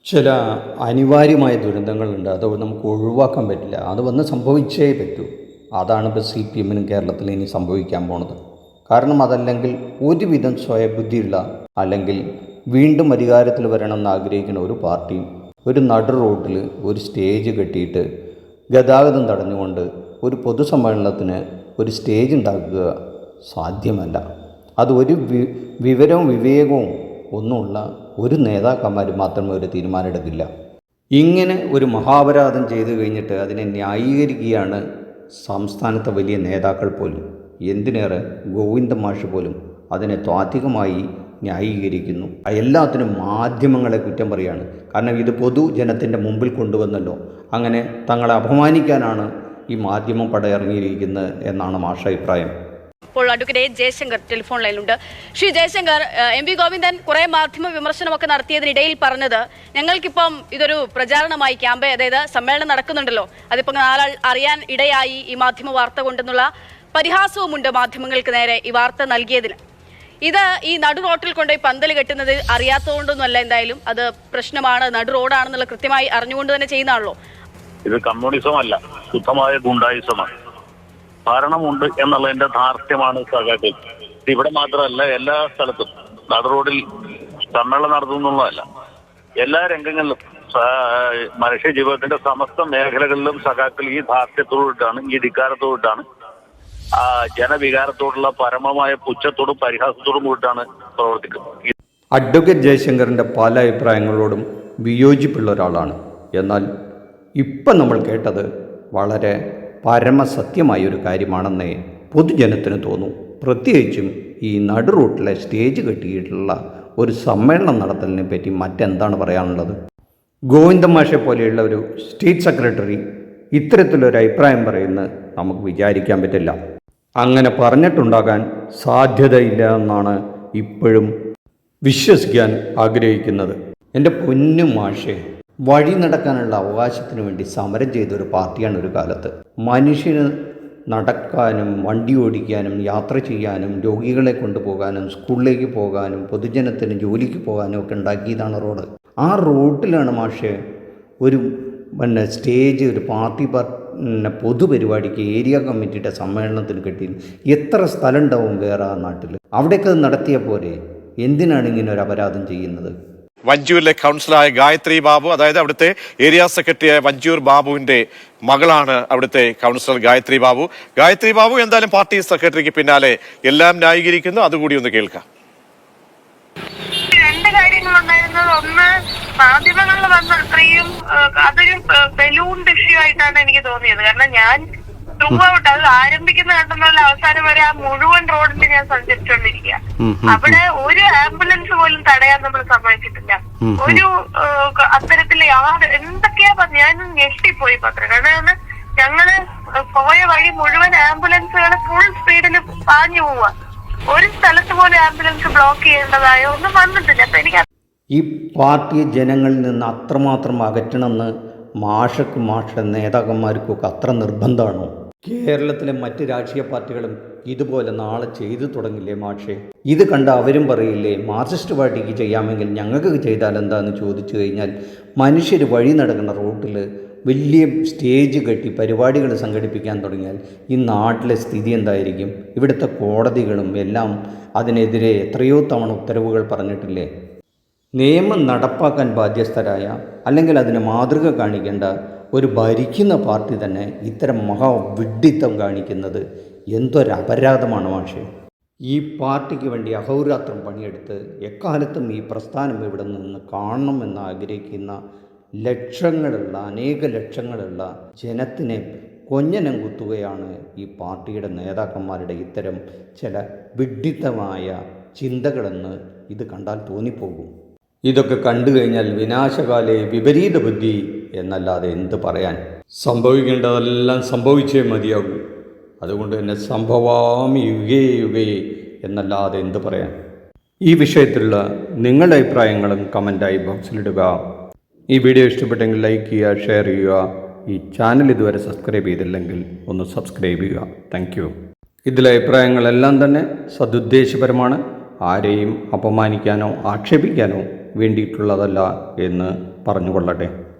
ചില അനിവാര്യമായ ദുരന്തങ്ങളുണ്ട്. അത് നമുക്ക് ഒഴിവാക്കാൻ പറ്റില്ല. അത് വന്ന് സംഭവിച്ചേ പറ്റൂ. അതാണ് ഇപ്പോൾ CPM-നും കേരളത്തിൽ ഇനി സംഭവിക്കാൻ പോണത്. കാരണം അതല്ലെങ്കിൽ ഒരുവിധം സ്വയബുദ്ധിയുള്ള അല്ലെങ്കിൽ വീണ്ടും അധികാരത്തിൽ വരണമെന്ന് ആഗ്രഹിക്കുന്ന ഒരു പാർട്ടിയും ഒരു നടു റോഡിൽ ഒരു സ്റ്റേജ് കെട്ടിയിട്ട് ഗതാഗതം തടഞ്ഞുകൊണ്ട് ഒരു പൊതുസമ്മേളനത്തിന് ഒരു സ്റ്റേജ് ഉണ്ടാക്കുക സാധ്യമല്ല. അത് ഒരു വിവരവും വിവേകവും ഒന്നുമുള്ള ഒരു നേതാക്കന്മാർ മാത്രമേ ഒരു തീരുമാനം എടുക്കില്ല. ഇങ്ങനെ ഒരു മഹാപരാധം ചെയ്തു കഴിഞ്ഞിട്ട് അതിനെ ന്യായീകരിക്കുകയാണ് സംസ്ഥാനത്തെ വലിയ നേതാക്കൾ പോലും. എന്തിനേറെ ഗോവിന്ദ മാഷ് പോലും അതിനെ താത്വികമായി ന്യായീകരിക്കുന്നു. എല്ലാത്തിനും മാധ്യമങ്ങളെ കുറ്റം പറയുകയാണ്. കാരണം ഇത് പൊതുജനത്തിൻ്റെ മുമ്പിൽ കൊണ്ടുവന്നല്ലോ. അങ്ങനെ തങ്ങളെ അപമാനിക്കാനാണ് ഈ മാധ്യമം പടയിറങ്ങിയിരിക്കുന്നത് എന്നാണ് മാഷ അഭിപ്രായം. ഇപ്പോൾ അഡ്വക്കേറ്റ് ജയശങ്കർ ടെലിഫോൺ ലൈനിലുണ്ട്. ശ്രീ ജയശങ്കർ, MP ഗോവിന്ദൻ കുറെ മാധ്യമ വിമർശനമൊക്കെ നടത്തിയതിനിടയിൽ പറഞ്ഞത് ഞങ്ങൾക്കിപ്പം ഇതൊരു പ്രചാരണമായി ക്യാമ്പ്, അതായത് സമ്മേളനം നടക്കുന്നുണ്ടല്ലോ, അതിപ്പോൾ നാലാൾ അറിയാൻ ഇടയായി ഈ മാധ്യമ വാർത്ത കൊണ്ടെന്നുള്ള പരിഹാസവുമുണ്ട് മാധ്യമങ്ങൾക്ക് നേരെ ഈ വാർത്ത നൽകിയതിന്. ഇത് ഈ നടു റോട്ടിൽ കൊണ്ടുപോയി പന്തൽ കെട്ടുന്നത് അറിയാത്തതുകൊണ്ടൊന്നുമല്ല, എന്തായാലും അത് പ്രശ്നമാണ്, നടു റോഡാണെന്നുള്ള കൃത്യമായി അറിഞ്ഞുകൊണ്ട് തന്നെ ചെയ്യുന്നതാണല്ലോ. ഇത് കമ്മ്യൂണിസം അല്ല, ശുദ്ധമായ ഗുണ്ടായുസമാണ്. ഭരണമുണ്ട് എന്നുള്ളതിന്റെ ധാർഷ്ട്യമാണ് സഖാക്കൾ. ഇവിടെ മാത്രമല്ല, എല്ലാ സ്ഥലത്തും നടു റോഡിൽ സമ്മേളനം നടത്തുന്നുള്ളതല്ല, എല്ലാ രംഗങ്ങളിലും മനുഷ്യ ജീവിതത്തിന്റെ സമസ്ത മേഖലകളിലും സഖാക്കൾ ഈ ധാർഷ്ട്യത്തോടിട്ടാണ്, ഈ ധിക്കാരത്തോടിട്ടാണ്, ജനവികാരത്തോടുള്ള പരമമായ പുച്ഛത്തോടും പരിഹാസത്തോടും കൂടിയിട്ടാണ് പ്രവർത്തിക്കുന്നത്. അഡ്വക്കേറ്റ് ജയശങ്കറിൻ്റെ പല അഭിപ്രായങ്ങളോടും വിയോജിപ്പുള്ള ഒരാളാണ്. എന്നാൽ ഇപ്പം നമ്മൾ കേട്ടത് വളരെ പരമസത്യമായൊരു കാര്യമാണെന്നേ പൊതുജനത്തിന് തോന്നും. പ്രത്യേകിച്ചും ഈ നടു റൂട്ടിലെ സ്റ്റേജ് കെട്ടിയിട്ടുള്ള ഒരു സമ്മേളനം നടത്തലിനെ പറ്റി മറ്റെന്താണ് പറയാനുള്ളത്? ഗോവിന്ദ മാഷെ പോലെയുള്ള ഒരു സ്റ്റേറ്റ് സെക്രട്ടറി ഇത്തരത്തിലൊരു അഭിപ്രായം പറയുന്നത് നമുക്ക് വിചാരിക്കാൻ പറ്റില്ല. അങ്ങനെ പറഞ്ഞിട്ടുണ്ടാകാൻ സാധ്യതയില്ല എന്നാണ് ഇപ്പോഴും വിശ്വസിക്കാൻ ആഗ്രഹിക്കുന്നത്. എൻ്റെ പൊന്നു മാഷെ, വഴി നടക്കാനുള്ള അവകാശത്തിന് വേണ്ടി സമരം ചെയ്തൊരു പാർട്ടിയാണ് ഒരു കാലത്ത്. മനുഷ്യന് നടക്കാനും വണ്ടി ഓടിക്കാനും യാത്ര ചെയ്യാനും രോഗികളെ കൊണ്ടുപോകാനും സ്കൂളിലേക്ക് പോകാനും പൊതുജനത്തിന് ജോലിക്ക് പോകാനും ഒക്കെ ഉണ്ടാക്കിയതാണ് റോഡ്. ആ റോഡിലാണ് മാഷെ ഒരു സ്റ്റേജ്, ഒരു പാർട്ടി പൊതുപരിപാടിക്ക് ഏരിയ കമ്മിറ്റിയുടെ സമ്മേളനത്തിന് കിട്ടി. എത്ര സ്ഥലം ഉണ്ടാവും വേറെ ആ നാട്ടിൽ? അവിടെയൊക്കെ നടത്തിയ പോലെ എന്തിനാണ് ഇങ്ങനെ ഒരു അപരാധം ചെയ്യുന്നത്? വഞ്ചൂരിലെ കൗൺസിലറായ ഗായത്രി ബാബു, അതായത് അവിടുത്തെ ഏരിയ സെക്രട്ടറിയായ വഞ്ചൂർ ബാബുവിന്റെ മകളാണ് അവിടുത്തെ കൗൺസിലർ ഗായത്രി ബാബു. ഗായത്രി ബാബു എന്തായാലും പാർട്ടി സെക്രട്ടറിക്ക് പിന്നാലെ എല്ലാം ന്യായീകരിക്കുന്നു. അതുകൂടി ഒന്ന് കേൾക്കാം. രണ്ട് കാര്യങ്ങളുണ്ടായിരുന്നത്, ഒന്ന് മാധ്യമങ്ങളിൽ വന്ന അത്രയും അതൊരു ബലൂൺ ഇഷ്യൂ ആയിട്ടാണ് എനിക്ക് തോന്നിയത്. കാരണം ഞാൻ ത്രൂ ഔട്ട് അത് ആരംഭിക്കുന്ന കണ്ടെന്നുള്ള അവസാനം വരെ ആ മുഴുവൻ റോഡിൽ ഞാൻ സഞ്ചരിച്ചുകൊണ്ടിരിക്കുക. അവിടെ ഒരു ആംബുലൻസ് പോലും തടയാൻ നമ്മൾ സമ്മതിച്ചിട്ടില്ല. ഒരു അത്തരത്തില് എന്തൊക്കെയാ ഞാൻ ഞെട്ടിപ്പോയി പത്രം. കാരണം ഞങ്ങള് പോയ വഴി മുഴുവൻ ആംബുലൻസുകൾ ഫുൾ സ്പീഡിൽ പാഞ്ഞു പോവുക. ഒരു സ്ഥലത്ത് പോലും ആംബുലൻസ് ബ്ലോക്ക് ചെയ്യേണ്ടതായോ ഒന്നും വന്നിട്ടില്ല. അപ്പൊ എനിക്ക് ഈ പാർട്ടിയെ ജനങ്ങളിൽ നിന്ന് അത്രമാത്രം അകറ്റണമെന്ന് മാഷ നേതാക്കന്മാർക്കൊക്കെ അത്ര നിർബന്ധമാണോ? കേരളത്തിലെ മറ്റ് രാഷ്ട്രീയ പാർട്ടികളും ഇതുപോലെ നാളെ ചെയ്തു തുടങ്ങില്ലേ മാഷേ? ഇത് കണ്ട അവരും പറയില്ലേ, മാർക്സിസ്റ്റ് പാർട്ടിക്ക് ചെയ്യാമെങ്കിൽ ഞങ്ങൾക്ക് ചെയ്താൽ എന്താണെന്ന് ചോദിച്ചു കഴിഞ്ഞാൽ, മനുഷ്യർ വഴി നടക്കുന്ന റോട്ടിൽ വലിയ സ്റ്റേജ് കെട്ടി പരിപാടികൾ സംഘടിപ്പിക്കാൻ തുടങ്ങിയാൽ ഈ നാട്ടിലെ സ്ഥിതി എന്തായിരിക്കും? ഇവിടുത്തെ കോടതികളും എല്ലാം അതിനെതിരെ എത്രയോ തവണ ഉത്തരവുകൾ പറഞ്ഞിട്ടില്ലേ? നിയമം നടപ്പാക്കാൻ ബാധ്യസ്ഥരായ അല്ലെങ്കിൽ അതിന് മാതൃക കാണിക്കേണ്ട ഒരു ഭരിക്കുന്ന പാർട്ടി തന്നെ ഇത്തരം മഹാവിഡ്ഢിത്തം കാണിക്കുന്നത് എന്തൊരപരാധമാണ് മാഷേ. ഈ പാർട്ടിക്ക് വേണ്ടി അഹോരാത്രം പണിയെടുത്ത് എക്കാലത്തും ഈ പ്രസ്ഥാനം ഇവിടെ നിന്ന് കാണണമെന്ന് ആഗ്രഹിക്കുന്ന അനേക ലക്ഷങ്ങളുള്ള ജനത്തിനെ കൊഞ്ഞനം കുത്തുകയാണ് ഈ പാർട്ടിയുടെ നേതാക്കന്മാരുടെ ഇത്തരം ചില വിഡ്ഢിത്തമായ ചിന്തകളെന്ന് ഇത് കണ്ടാൽ തോന്നിപ്പോകും. ഇതൊക്കെ കണ്ടു കഴിഞ്ഞാൽ വിനാശകാലേ വിപരീത ബുദ്ധി എന്നല്ലാതെ എന്ത് പറയാൻ? സംഭവിക്കേണ്ടതെല്ലാം സംഭവിച്ചേ മതിയാകൂ. അതുകൊണ്ട് തന്നെ സംഭവാമി യുഗേ യുഗേ എന്നല്ലാതെ എന്ത് പറയാൻ? ഈ വിഷയത്തിലുള്ള നിങ്ങളുടെ അഭിപ്രായങ്ങളും കമൻറ്റായി ബോക്സിലിടുക. ഈ വീഡിയോ ഇഷ്ടപ്പെട്ടെങ്കിൽ ലൈക്ക് ചെയ്യുക, ഷെയർ ചെയ്യുക. ഈ ചാനൽ ഇതുവരെ സബ്സ്ക്രൈബ് ചെയ്തില്ലെങ്കിൽ ഒന്ന് സബ്സ്ക്രൈബ് ചെയ്യുക. Thank you. ഇതിലെ അഭിപ്രായങ്ങളെല്ലാം തന്നെ സദുദ്ദേശപരമാണ്. ആരെയും അപമാനിക്കാനോ ആക്ഷേപിക്കാനോ വേണ്ടിയിട്ടുള്ളതല്ല എന്ന് പറഞ്ഞുകൊള്ളട്ടെ.